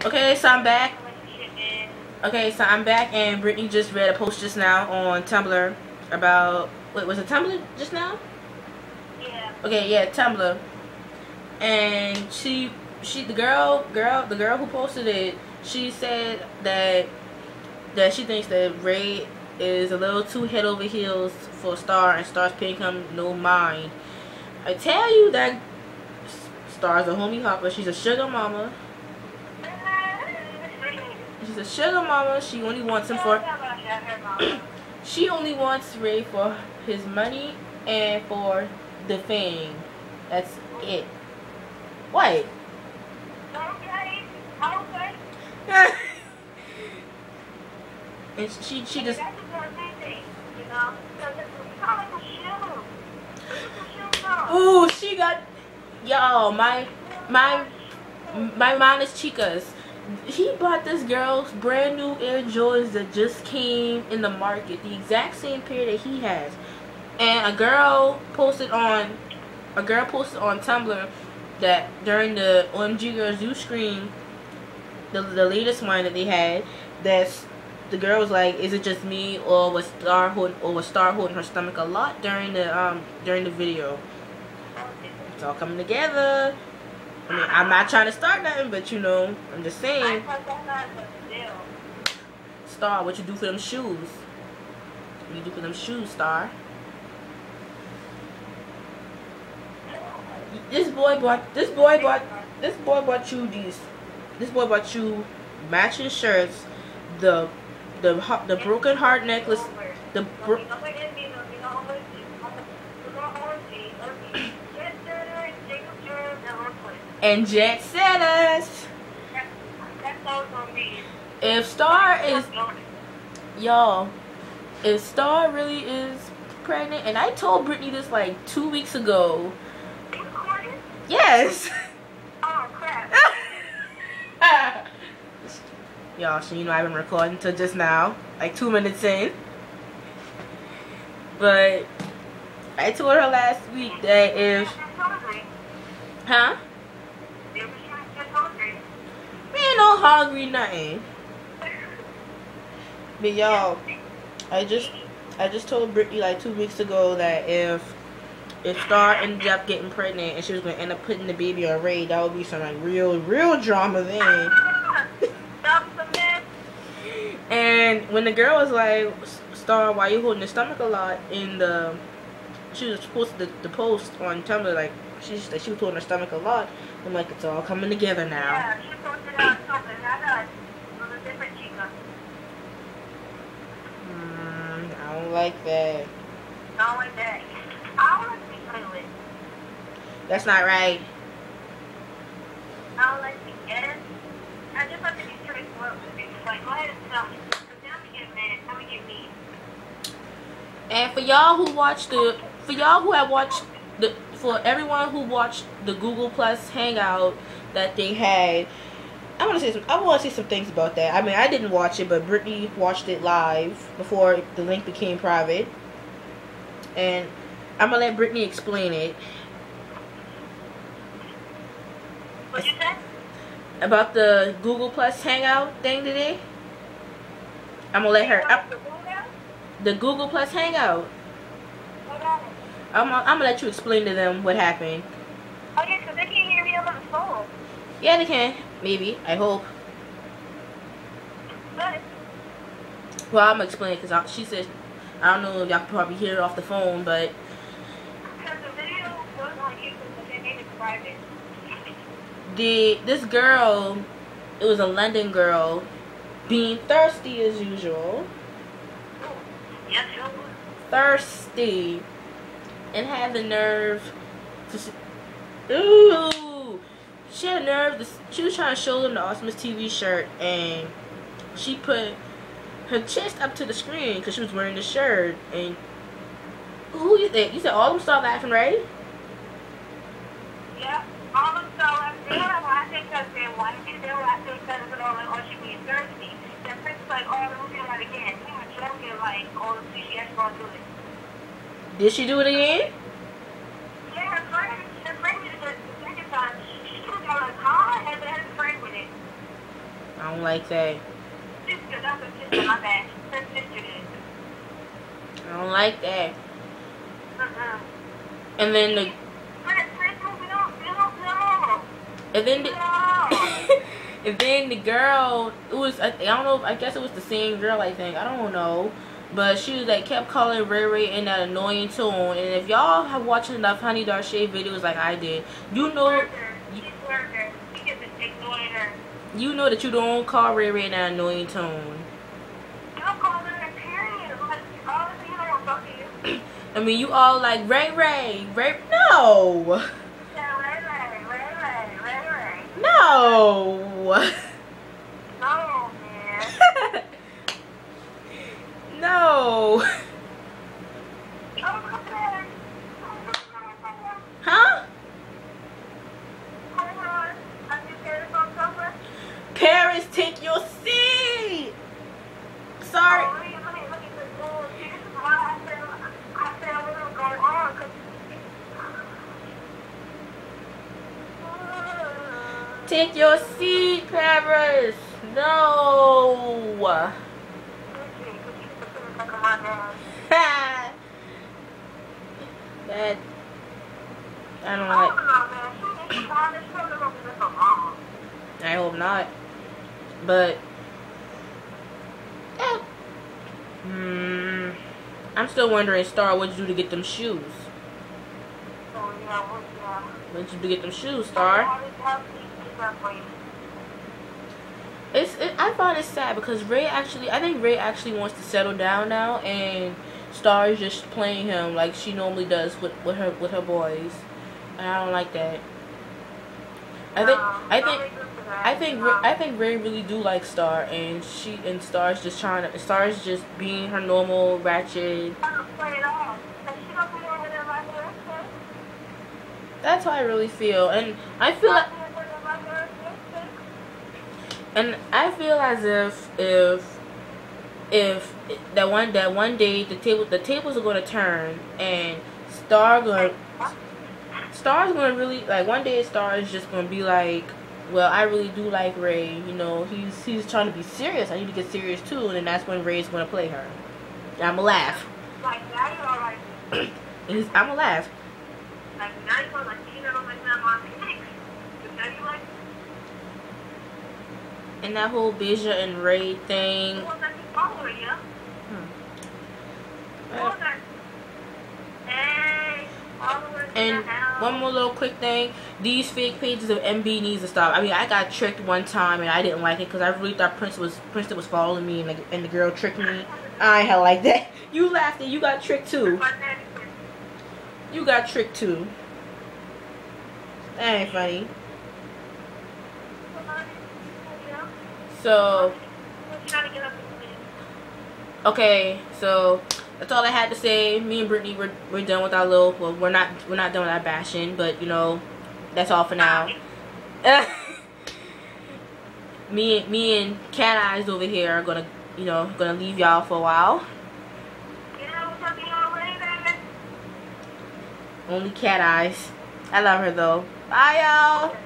Okay, so I'm back. Okay, so I'm back, and Brittany just read a post just now on Tumblr about, wait, was it Tumblr just now? Yeah. Okay, yeah, Tumblr. And the girl who posted it, she said that she thinks that Ray is a little too head over heels for Star, and Star's paying him no mind. I tell you that Star's a homie hopper. She's a sugar mama. She's a sugar mama. She only wants him for. She only wants Ray for his money and for the fame. That's it. What? And she just. Ooh, she got. Yo, my mind is chicas. He bought this girl's brand new Air Jordans that just came in the market, the exact same pair that he has. And a girl posted on Tumblr that during the OMG Girls You Scream, the latest one that they had, that's the girl was like, is it just me, or was Star holding her stomach a lot during the video? It's all coming together. I mean, I'm not trying to start nothing, but you know, I'm just saying. Star, what you do for them shoes? What you do for them shoes, Star? This boy bought you matching shirts, the broken heart necklace, and jet setters. If Star is, y'all, if Star really is pregnant, and I told Brittany this like 2 weeks ago. Yes. Oh crap. Y'all, so you know I've been recording until just now, like 2 minutes in. But I told her last week that if, huh? We ain't no hungry nothing. But y'all, I just told Brittany like 2 weeks ago that if Star ended up getting pregnant and she was gonna end up putting the baby on Ray, that would be some like real drama then. And when the girl was like, Star, why you holding your stomach a lot, in the, she was posted the post on Tumblr, like she was holding her stomach a lot. I'm like, it's all coming together now. Yeah, she posted it on Tumblr. It was a different chica. I don't like that. I don't like that. I don't like to be played with. That's not right. I don't like to get. I just like to be straightforward with it. Like, go ahead and tell me. Because then I'm going to get mad. I'm going to get mean. And for everyone who watched the Google Plus Hangout that they had, I want to say some things about that. I mean, I didn't watch it, but Brittany watched it live before the link became private. And I'm going to let Brittany explain it. What you said? About the Google Plus Hangout thing today. I'm going to let her... The Google Plus Hangout. What happened? I'm going to let you explain to them what happened. Oh, yeah, because they can't hear me over the phone. Yeah, they can. Maybe. I hope. Good. Well, I'm going to explain it because she said... I don't know if y'all can probably hear it off the phone, but... Because the video was on YouTube, but they made it private. This girl, it was a London girl, being thirsty as usual. Yes, you would. Thirsty. And had the nerve to... Ooh! She had a nerve. She was trying to show them the Awesomeness TV shirt, and she put her chest up to the screen because she was wearing the shirt. And who you think? You said all of them started laughing, right? Yeah, all of them started laughing. They were laughing because they wanted to. They were laughing because of all like, oh, she being thirsty. Then Prince was like, oh, let me do that again. We were joking like, oh, she actually gonna do it. Did she do it again? Yeah, her friend did it the second time. She was like, huh? And then her friend with it. don't like that. Sister, that's a sister, my bad. Her sister is. I don't like that. Uh-uh. And then the and then the and then the girl, it was, I don't know, I guess it was the same girl, I think, I don't know, but she was like kept calling Ray Ray in that annoying tone. And if y'all have watched enough Honey Darche videos like I did, you know you know that you don't call Ray Ray in that annoying tone. I mean, you all like Ray Ray, no. No. No, man. No. Huh? Paris, take your seat. Sorry. Take your seat, Paris. No. That I don't like. I hope not. But I'm still wondering, Star, what'd you do to get them shoes? What'd you do to get them shoes, Star? I find it sad because I think Ray actually wants to settle down now, and Star is just playing him like she normally does with her boys, and I don't like that. I think Ray really do like Star, and Star's just being her normal ratchet. That's how I really feel, and I feel as if that one day the tables are going to turn, and Star's going to really, like, one day Star is just going to be like, well, I really do like Ray, you know, he's trying to be serious, I need to get serious too, and then that's when Ray's going to play her. And I'm going to laugh. I'm going to laugh. And that whole Bija and Ray thing. And one more little quick thing. These fake pages of MB needs to stop. I mean, I got tricked one time and I didn't like it because I really thought Princeton was following me, and the girl tricked me. I ain't hell like that. You laughed and you got tricked too. You got tricked too. That ain't funny. So, okay, so that's all I had to say. Me and Brittany, we're done with our little, well, we're not done with our bashing, but you know, that's all for now. me and Cat Eyes over here are gonna leave y'all for a while. Only Cat Eyes. I love her though. Bye, y'all.